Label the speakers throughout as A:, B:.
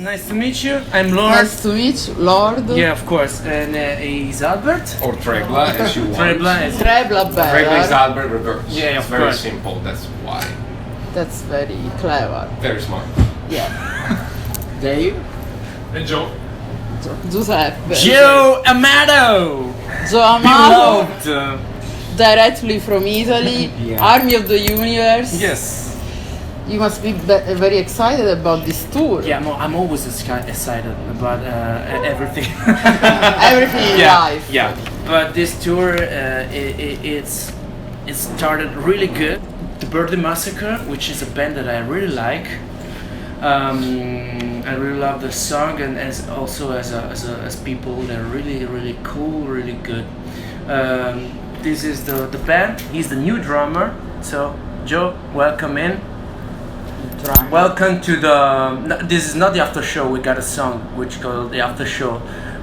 A: Nice to meet you. I'm Lord.
B: Nice to meet you, Lord.
A: Yeah, of course. And he's Albert.
C: Or Trebla, as you want.
A: Trebla is...
B: Trebla
C: Trebla is
B: better.
C: Albert reverse.
A: Yeah,
C: it's
A: of
C: very
A: course.
C: simple, that's why.
B: That's very clever.
C: Very smart.
B: Yeah.
D: Dave?
C: And Joe?
B: Giuseppe.
A: Joe Amato!
B: Joe Amato,
A: Beloved.
B: directly from Italy.
A: Yeah.
B: Army of the Universe.
A: Yes.
B: You must be very excited about this tour.
A: Yeah, I'm always excited about everything.
B: Everything in life.
A: Yeah, but this tour, it started really good. The Birthday Massacre, which is a band that I really like. I really love the song, and also as people, they're really cool, really good. This is the band. He's the new drummer. So Joe, welcome in. Welcome to the. No, this is not the after show. We got a song which called the after show,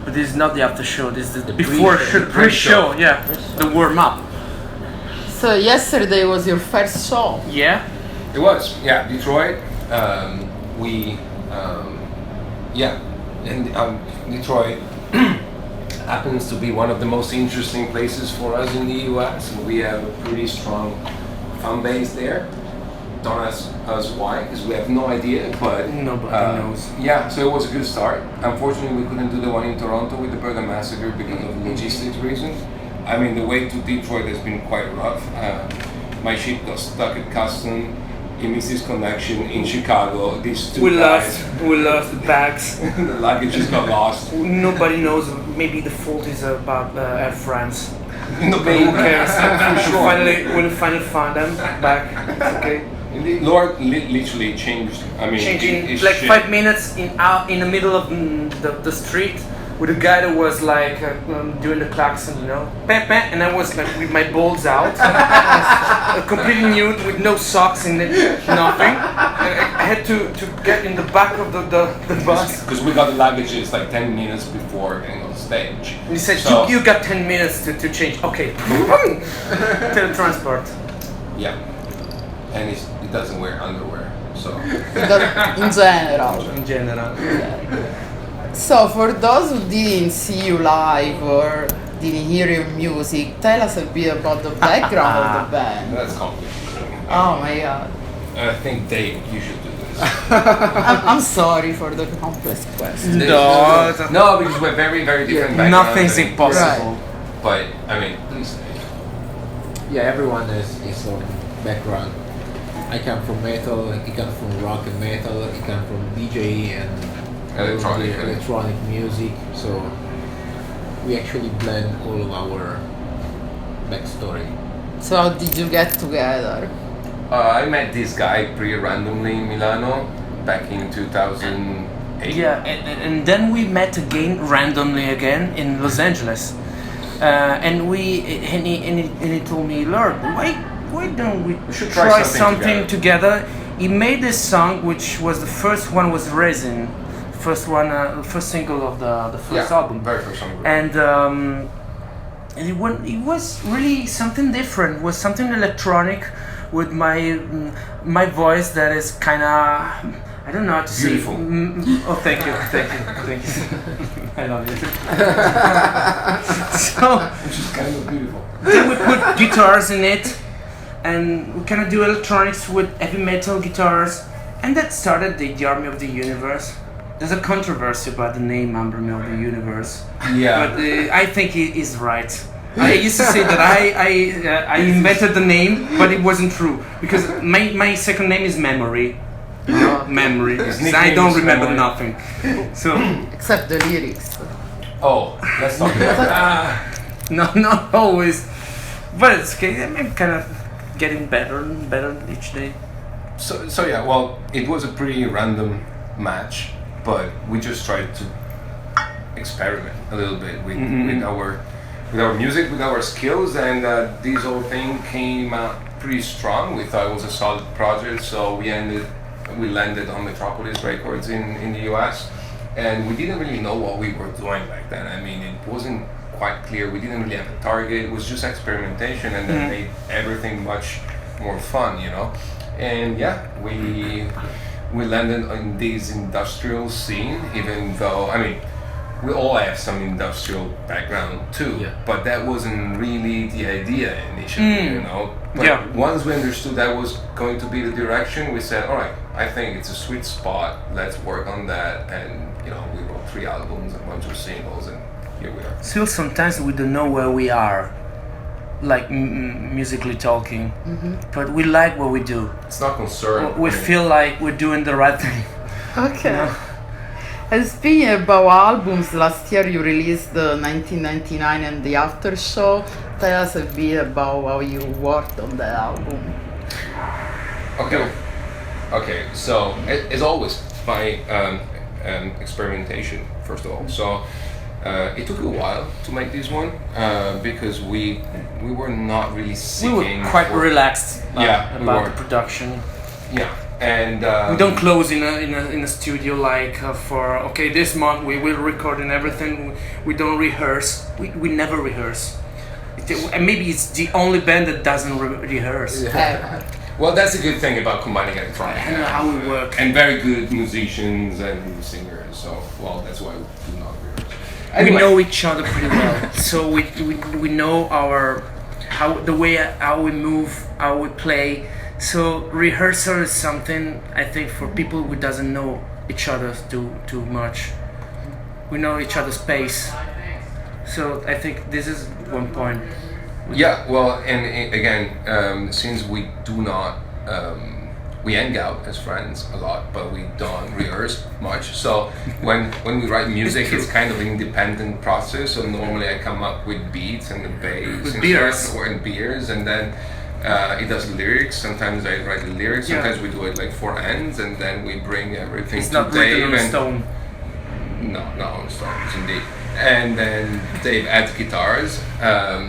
A: but this is not the after show. This is the before pre-show. Yeah, the warm up.
B: So yesterday was your first show.
A: Yeah.
C: It was, yeah, Detroit. Detroit happens to be one of the most interesting places for us in the US. We have a pretty strong fan base there. Don't ask us why, because we have no idea, but
A: Nobody knows.
C: Yeah, so it was a good start. Unfortunately, we couldn't do the one in Toronto with the Birthday Massacre because of logistics reasons. I mean, the way to Detroit has been quite rough. My ship got stuck at custom. He missed his connection in Chicago. These two guys,
A: We lost the bags.
C: the luggage just got lost.
A: Nobody knows. Maybe the fault is about Air France.
C: Nobody
A: Who cares?
C: For sure.
A: We'll finally find them back. It's okay.
C: Lord literally changed. I mean,
A: Changing
C: his
A: like
C: shit.
A: 5 minutes in the middle of the street with a guy that was like doing the klaxon, you know, bam, bam, and I was like with my balls out, completely nude with no socks in it, nothing. I had to get in the back of the bus.
C: Because we got the luggages like 10 minutes before getting on stage.
A: And he said,
C: So-
A: you got 10 minutes to change. Okay. Teletransport.
C: Yeah. And he doesn't wear underwear, so.
B: In general.
A: In general.
B: So for those who didn't see you live or didn't hear your music, tell us a bit about the background of the band.
C: That's complicated.
B: Oh my god.
C: I think Dave, you should do this.
B: I'm sorry for the complex question.
A: No,
C: because we're very different backgrounds.
A: nothing's
C: and-
A: impossible.
C: But I mean, please.
D: Yeah, everyone has his own background. I come from metal, he comes from rock and metal, he comes from DJ and electronic music, so we actually blend all of our backstory.
B: So how did you get together?
C: I met this guy pretty randomly in Milano back in 2008.
A: Yeah, and then we met again randomly again in Los Angeles, and he told me, Lord, why don't we
C: should
A: try
C: try
A: something
C: something
A: together? He made this song, which was the first one was Resin, first single of the first album,
C: very first song.
A: and it was really something different. It was something electronic with my voice that is kind of. I don't know how to
C: Beautiful.
A: say. Oh, thank you. I love it. So
C: Which is kind of beautiful.
A: then we put guitars in it, and we kind of do electronics with heavy metal guitars, and that started the Army of the Universe. There's a controversy about the name Army of the Universe,
C: Yeah.
A: but I think he is right. I used to say that I invented the name, but it wasn't true because my second name is Memory. Memory.
C: His
A: I
C: nickname
A: don't
C: is
A: remember
C: Memory.
A: nothing. So
B: Except the lyrics.
C: Oh, let's talk about that.
A: no, not always, but it's okay. I'm kind of getting better and better each day.
C: So yeah, well, it was a pretty random match, but we just tried to experiment a little bit with our music, with our skills, and this whole thing came out pretty strong. We thought it was a solid project, so we landed on Metropolis Records in the US, and we didn't really know what we were doing back then. I mean, it wasn't quite clear. We didn't really have a target. It was just experimentation, and that made everything much more fun, you know. And yeah, we landed on this industrial scene, even though, I mean, we all have some industrial background too, but that wasn't really the idea initially, you know. But once we understood that was going to be the direction, we said, all right, I think it's a sweet spot. Let's work on that. And you know, we wrote 3 albums, a bunch of singles, and here we are.
A: Still, sometimes we don't know where we are, like musically talking, but we like what we do.
C: It's not concerned.
A: We feel like we're doing the right thing.
B: Okay.
A: You know?
B: And speaking about albums, last year you released the 1999 and the After Show. Tell us a bit about how you worked on the album.
C: Okay. So as always, my experimentation first of all. So it took a while to make this one because we were not really seeking.
A: We were quite relaxed about the production.
C: Yeah. And
A: we don't close in a studio like for this month we will record and everything. We don't rehearse. We never rehearse. And maybe it's the only band that doesn't rehearse.
C: Well, that's a good thing about combining electronic.
A: I know how we work.
C: And very good musicians and singers. So that's why we do not rehearse. Anyway.
A: We know each other pretty well. So we know how we move, how we play. So rehearsal is something I think for people who doesn't know each other too much. We know each other's pace. So I think this is one point.
C: Yeah, well, and again, since we do not, we hang out as friends a lot, but we don't rehearse much. So when we write music, it's kind of an independent process. So normally I come up with beats and the bass
A: with
C: and
A: beers.
C: stuff, or in beers, and then it does lyrics. Sometimes I write the lyrics. Sometimes we do it like 4 ends, and then we bring everything
A: it's
C: to
A: not
C: Dave.
A: written on stone.
C: No, not on stones, indeed. And then Dave adds guitars. I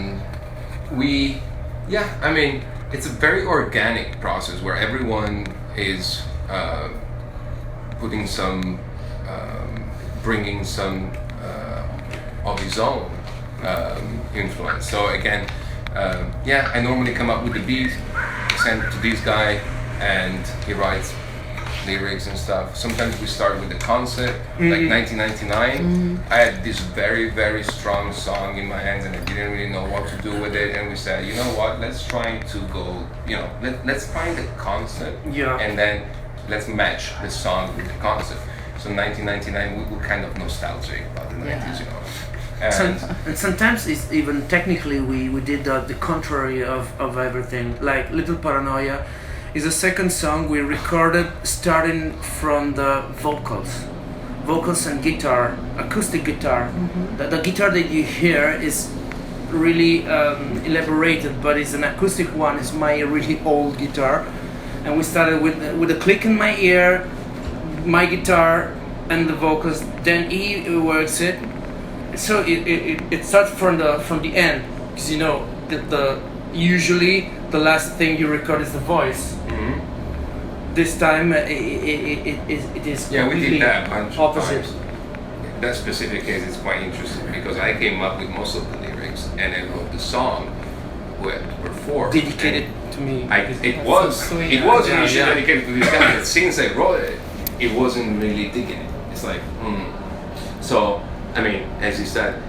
C: mean, it's a very organic process where everyone is putting some, bringing some of his own influence. So again, I normally come up with the beat, send it to this guy, and he writes lyrics and stuff. Sometimes we start with the concept, like 1999. I had this very, very strong song in my hands and I didn't really know what to do with it. And we said, you know what, let's try to go, let's find the concept and then let's match the song with the concept. So 1999, we were kind of nostalgic about the 90s, you know.
A: And sometimes it's even technically we did the contrary of everything. Like Little Paranoia is the second song we recorded starting from the vocals and guitar, acoustic guitar. The guitar that you hear is really elaborated, but it's an acoustic one. It's my really old guitar, and we started with a click in my ear, my guitar, and the vocals. Then he works it. So it starts from the end, because you know the usually the last thing you record is the voice. This time it is
C: we did that a bunch
A: opposite.
C: of times. That specific case is quite interesting because I came up with most of the lyrics and I wrote the song before
A: dedicated to me.
C: It was initially dedicated to this guy, but since I wrote it, it wasn't really digging it. It's like So I mean, as you said,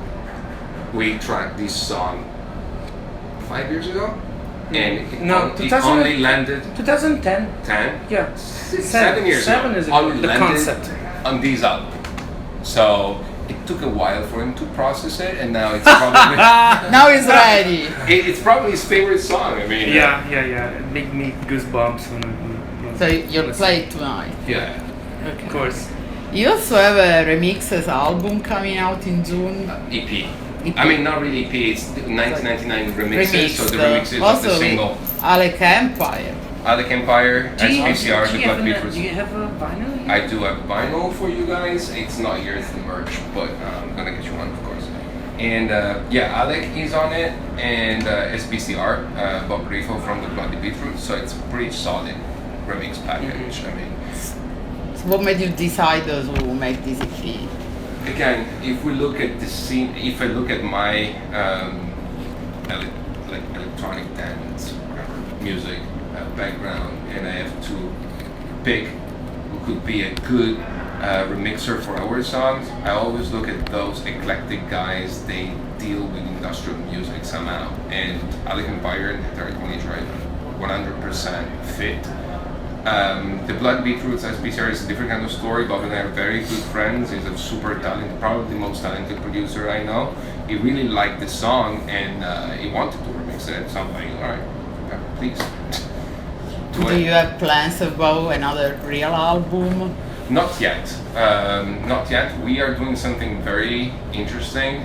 C: we tracked this song 5 years ago, and it only landed
A: 2010.
C: 10?
A: Yeah,
C: 7 years
A: Seven
C: ago.
A: is
C: Only
A: the
C: landed
A: concept.
C: on this album. So it took a while for him to process it, and now it's probably
B: now it's ready.
C: It's probably his favorite song. I mean,
A: Yeah. It made me goosebumps when I.
B: So you'll play it tonight.
C: Yeah.
A: Okay. Of course.
B: You also have a remixes album coming out in June.
C: EP. I mean, not really EP. It's 1999 remixes. So the remixes of
B: also
C: the single.
B: with Alec Empire.
C: Alec Empire, SPCR, the Blood Beetroots.
A: Do you have a vinyl?
C: I do have vinyl for you guys. It's not here, it's the merch, but I'm gonna get you one, of course. And Alec is on it, and SPCR, Bob Grifo from the Bloody Beetroots. So it's a pretty solid remix package. I mean,
B: So what made you decide to make this EP?
C: again, if we look at the scene, if I look at my electronic dance music background, and I have to pick who could be a good remixer for our songs. I always look at those eclectic guys. They deal with industrial music somehow, and Alec Empire and Third Twenty Drive 100% fit. The Blood Beetroots SPCR is a different kind of story. Bob and I are very good friends. He's a super talented, probably the most talented producer I know. He really liked the song and he wanted to remix it. So I'm like, alright, please.
B: Do you have plans about another real album?
C: Not yet. Not yet. We are doing something very interesting.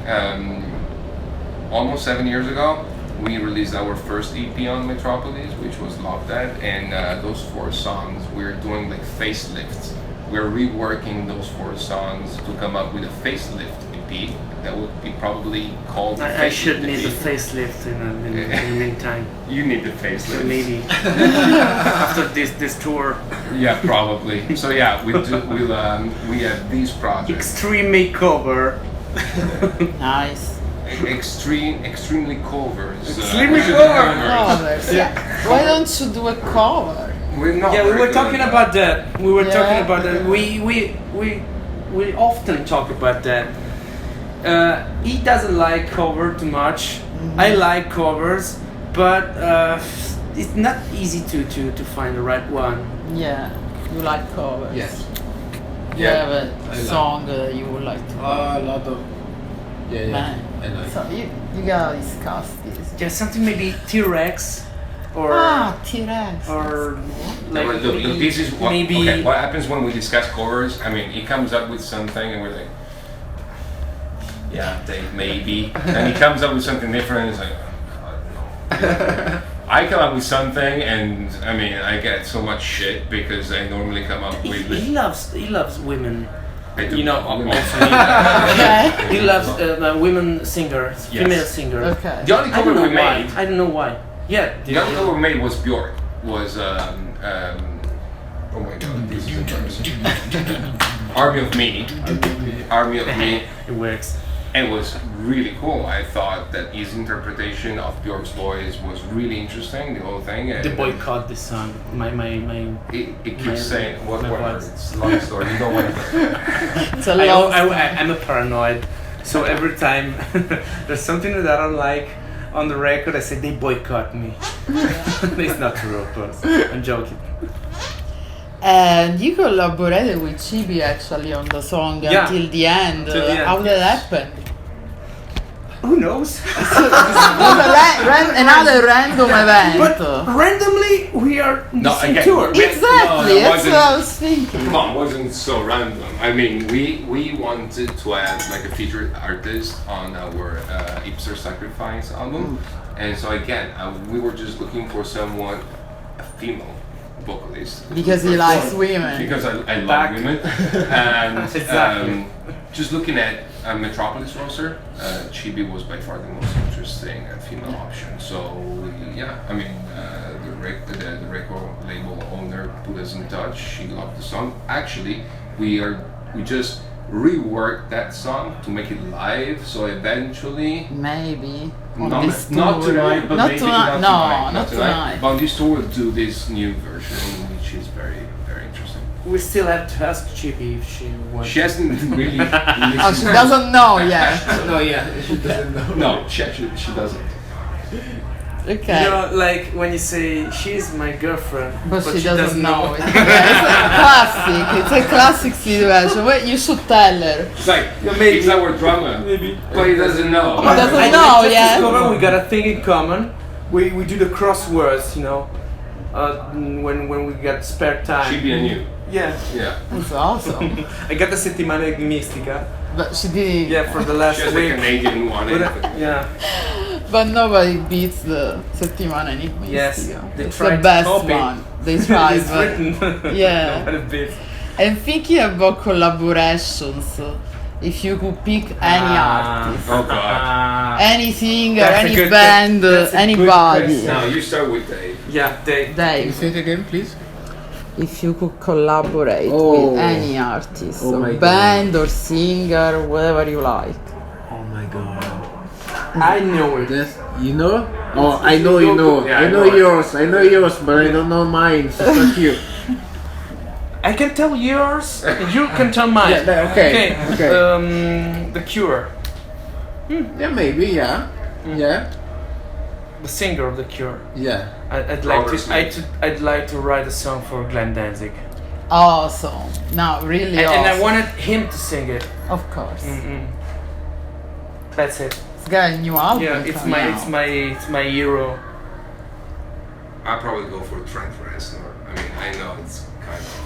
C: Almost 7 years ago, we released our first EP on Metropolis, which was Love That, and those 4 songs, we're doing like facelifts. We're reworking those 4 songs to come up with a facelift EP that would be probably called
A: I should
C: Facelift
A: need a
C: EP.
A: facelift in the meantime.
C: You need the facelift.
A: Maybe. After this tour.
C: Yeah, probably. So yeah, we have these projects.
A: Extreme makeover.
B: Nice.
C: Extremely covers.
A: Extremely cover.
B: Covers. Yeah. Why don't you do a cover?
C: We're not
A: Yeah, we
C: very
A: were
C: good
A: talking
C: at
A: about that. We were
B: Yeah.
A: talking about that. We often talk about that. He doesn't like cover too much. I like covers, but it's not easy to find the right one.
B: Yeah, you like covers.
D: Yes.
B: You
C: Yeah.
B: have a
D: I like-
B: song you would like to
D: A lot of. Yeah,
B: Man.
D: I like.
B: So you gotta discuss this.
A: Just something maybe T-Rex or
B: T-Rex.
A: or like
C: But look, this is what,
A: maybe
C: okay, what happens when we discuss covers. I mean, he comes up with something and we're like, yeah, Dave, maybe. And he comes up with something different and it's like, I don't know. I come up with something and I mean, I get so much shit because I normally come up with...
A: he loves women.
C: I do.
A: You know,
C: Women.
A: also
B: Okay.
A: he loves women singers,
C: Yes.
A: female singers.
B: Okay.
C: The only
A: I
C: cover
A: don't know
C: we
A: why.
C: made,
A: I don't know why. Yeah.
C: the only cover we made was Björk. Was oh my god, this is embarrassing. Army of Me. Army of Me.
A: It works.
C: And it was really cool. I thought that his interpretation of Björk's voice was really interesting, the whole thing. And
A: The boycott this song. My
C: It keeps
A: my-
C: saying,
A: my
C: whatever,
A: voice.
C: it's a long story, you don't want to...
B: It's a long
A: I'm a paranoid. So every time there's something that I don't like on the record, I say they boycott me. It's not true, of course. I'm joking.
B: And you collaborated with Chibi actually on the song
A: Yeah.
B: Until the End.
A: Till the end,
B: How did
A: yes.
B: that happen?
A: Who knows?
B: Another random event.
A: But randomly we are in the
C: No,
A: same
C: again,
A: tour.
C: we-
B: Exactly,
C: No, it
B: that's what
C: wasn't-
B: I was thinking.
C: No, it wasn't so random. I mean, we wanted to add like a featured artist on our Hipster Sacrifice album. And so again, we were just looking for someone, a female vocalist.
B: Because he likes women.
C: Because I love
A: Back.
C: women. And
A: Exactly.
C: just looking at Metropolis roster, Chibi was by far the most interesting female option. So yeah, I mean, the record label owner put us in touch. She loved the song. Actually, we just reworked that song to make it live. So eventually,
B: Maybe. On
C: not,
B: this
C: not
B: tour.
C: tonight, but
B: Not
C: maybe
B: tonight.
C: not
B: No,
C: tonight.
B: not tonight.
C: But on this tour, we'll do this new version, which is very, very interesting.
A: We still have to ask Chippy if she wants.
C: She hasn't really listened.
B: Oh, she doesn't know yet.
D: No, yeah, she doesn't know.
C: No, she doesn't.
B: Okay.
A: You know, like when you say she's my girlfriend,
B: But she doesn't know. It's a classic. It's a classic situation. Well, you should tell her.
C: It's like,
A: maybe.
C: he's our drummer,
A: Maybe.
C: but he doesn't know.
B: He doesn't
A: I
B: know
A: just
B: yet.
A: discovered we got a thing in common. We do the crosswords, you know, when we got spare time.
C: She be a new.
A: Yeah.
C: Yeah.
B: That's awesome.
A: I got the settimana enigmistica.
B: But she did.
A: Yeah, for the last
C: She has a
A: week.
C: Canadian one.
A: Yeah.
B: But nobody beats the Settimana Enigmistica.
A: Yes, they
B: It's
A: tried
B: the
A: to
B: best
A: copy.
B: one. They tried,
A: It's
B: but
A: written.
B: Yeah.
A: Nobody beats.
B: and thinking about collaborations, if you could pick any artist,
C: Oh God.
B: any singer,
A: That's a
B: any
A: good-
B: band,
A: that's a good
B: anybody,
A: question.
C: Now you start with Dave.
A: Yeah, they.
D: Can you
B: Dave,
D: say it again, please?
B: if you could collaborate
D: Oh.
B: with any artist,
D: Oh my
B: or band or singer, whatever you like.
D: Oh my god.
A: I know it.
D: That's, you know? Oh, I know you know.
C: Yeah,
D: I
C: I
D: know
C: know it.
D: yours. I know yours, but I don't know mine. So fuck you.
A: I can tell yours, and you can tell mine.
D: Yeah, okay.
A: The Cure.
D: Yeah, maybe. Yeah. Yeah.
A: The singer of The Cure.
D: Yeah.
A: I'd like to write a song for Glenn Danzig.
B: Awesome. No, really
A: And
B: awesome.
A: I wanted him to sing it.
B: Of course.
A: That's it.
B: It's got a new album.
A: Yeah, it's my hero.
C: I'll probably go for Trent Reznor. I mean, I know it's kind of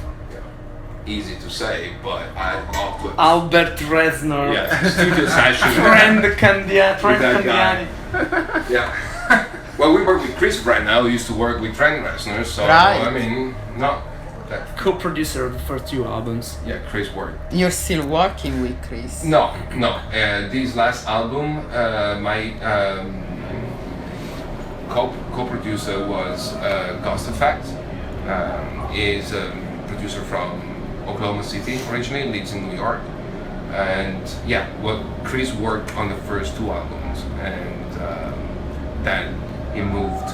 C: easy to say, but I'd love to.
A: Albert Reznor.
C: Yeah, studio session.
A: Trent Candiani.
C: Yeah. Well, we work with Chris right now. We used to work with Trent Reznor, so
B: Right.
C: I mean, not that.
A: Co-producer of the first 2 albums.
C: Yeah, Chris worked.
B: You're still working with Chris?
C: No. This last album, my co-producer was Ghost Effect. Is a producer from Oklahoma City originally, lives in New York. And yeah, well, Chris worked on the first 2 albums, and then he moved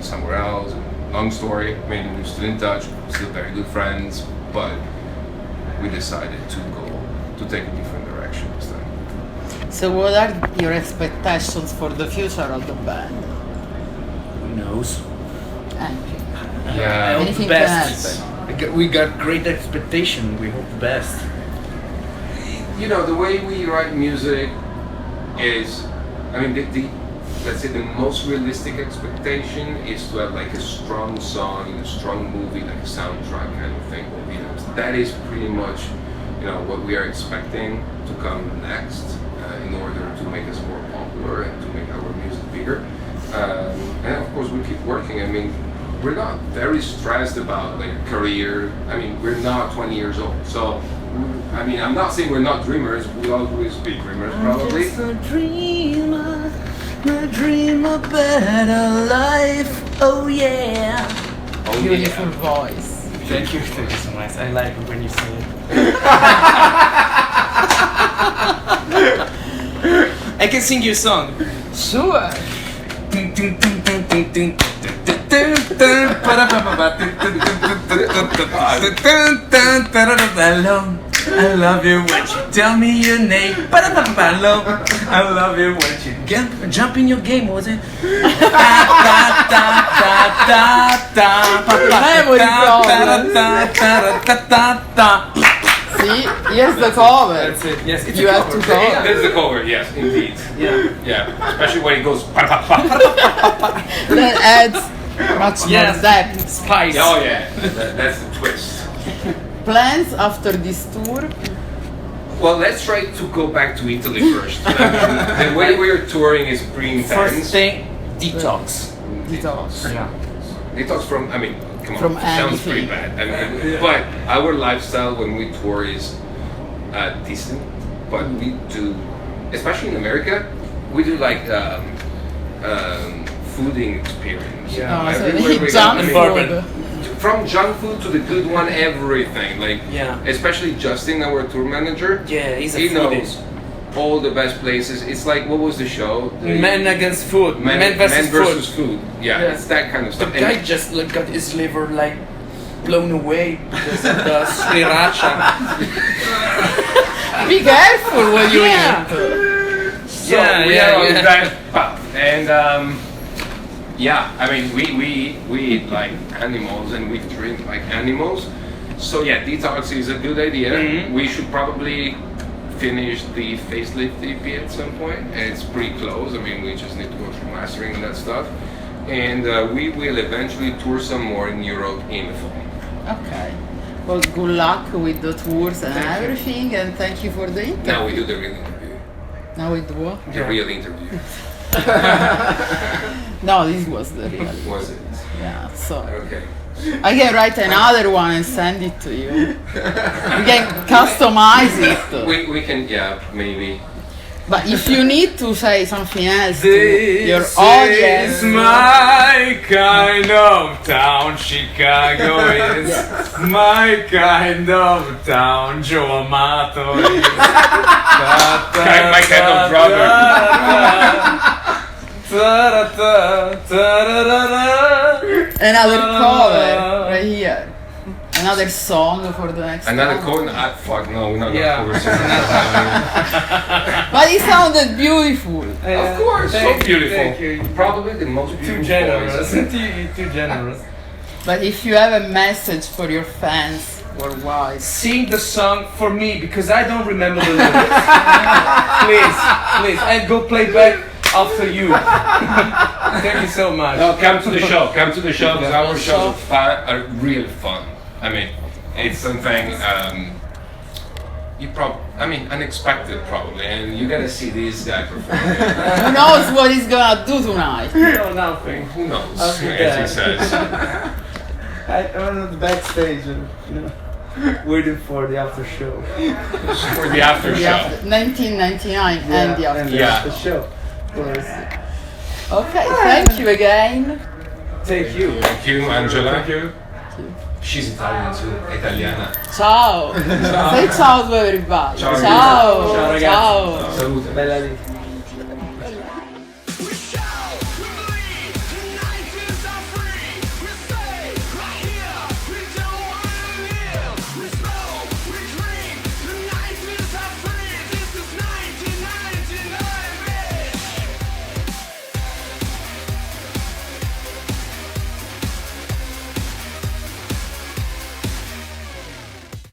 C: somewhere else. Long story. I mean, we're still in touch, still very good friends, but we decided to take a different direction this time.
B: So what are your expectations for the future of the band?
A: Who knows?
B: Anything.
C: Yeah.
A: I hope
B: Anything
A: the
B: can
A: best. We got great expectation. We hope the best.
C: You know, the way we write music is, I mean, let's say the most realistic expectation is to have like a strong song in a strong movie, like a soundtrack kind of thing. You know, that is pretty much, what we are expecting to come next in order to make us more popular and to make our music bigger. And of course, we keep working. I mean, we're not very stressed about like career. I mean, we're not 20 years old, so. I mean, I'm not saying we're not dreamers. We'll always be dreamers, probably.
A: I'm just a dreamer, I dream a better life. Oh yeah.
C: Oh,
B: Beautiful
C: yeah.
B: voice.
A: Thank you so much. I like it when you say it. I can sing you a song.
B: Sure.
A: I love you when you tell me your name. I love you when you jump in your game, was it?
B: See, here's the cover.
A: That's it. Yes, it's
B: You
A: a
B: have
A: cover.
B: to go.
C: That's the cover, yes, indeed. Yeah, especially when it goes.
B: That adds much more depth.
A: Spice.
C: Oh yeah, that's the twist.
B: Plans after this tour?
C: Well, let's try to go back to Italy first. The way we're touring is pretty intense.
A: First thing, detox.
B: Detox.
A: Yeah.
C: Detox from, I mean, come
B: From
C: on, sounds pretty
B: anything.
C: bad. I mean, but our lifestyle when we tour is decent. But we do, especially in America, we do like fooding experience.
A: Yeah.
B: Oh, so
C: Everywhere we go,
B: junk
C: I mean,
B: food.
C: from junk food to the good one, everything. Like,
A: Yeah.
C: especially Justin, our tour manager.
A: Yeah, he's a
C: He
A: foodie.
C: knows all the best places. It's like, what was the show?
A: Men against food. Men versus
C: versus
A: food.
C: food. Yeah,
A: Yeah.
C: it's that kind of
A: The
C: stuff.
A: guy
C: And
A: just got his liver like blown away because of the sriracha.
B: Be careful what you
A: Yeah.
B: eat.
C: so
A: Yeah,
C: we
A: yeah,
C: are on
A: yeah.
C: that path. And yeah, I mean, we eat like animals and we drink like animals. So yeah, detox is a good idea.
A: Mhm.
C: We should probably finish the facelift EP at some point. It's pretty close. I mean, we just need to go through mastering and that stuff. And we will eventually tour some more in Europe in the fall.
B: Okay. Well, good luck with the tours and
A: Thank you.
B: everything, and thank you for the interview.
C: Now we do the real interview.
B: Now we do what?
C: The real interview.
B: No, this was the real.
C: Was it?
B: Yeah, so
C: Okay.
B: I can write another one and send it to you. You can customize it.
C: We can, yeah, maybe.
B: But if you need to say something else to
A: This
B: your audience,
A: is my kind of town. Chicago is my kind of town. Joe Amato is
C: My kind of brother.
B: another cover right here. Another another song for the next
C: Another
B: album?
C: cover? Fuck no, we're not
A: Yeah.
C: gonna cover something.
B: But it sounded beautiful.
C: Of course, so beautiful.
A: Thank you.
C: Probably the most beautiful
A: Too generous.
C: voice.
A: Too generous.
B: But if you have a message for your fans worldwide,
A: Sing the song for me because I don't remember the lyrics. please, and go play back after you. Thank you so much.
C: No, come to the show. Come to the show because our
B: Yeah.
C: shows are really fun. I mean, it's something unexpected probably, and you gotta see this guy perform.
B: who knows what he's gonna do tonight?
A: No, nothing.
C: Who knows?
A: I'll be
C: As
A: there.
C: he says.
A: I'm on the backstage, waiting for the after show.
C: For the after
B: The
C: show.
B: after- 1999 and the after.
C: Yeah.
A: after show.
B: Okay, thank you again.
A: Thank you.
C: Thank you, Angela.
A: Thank you.
C: She's Italian too. Italiana.
B: Ciao. Say ciao to everybody.
C: Ciao.
B: Ciao.
A: Ciao, ragazzi.
B: Ciao.
C: Salute.
A: Bella lì.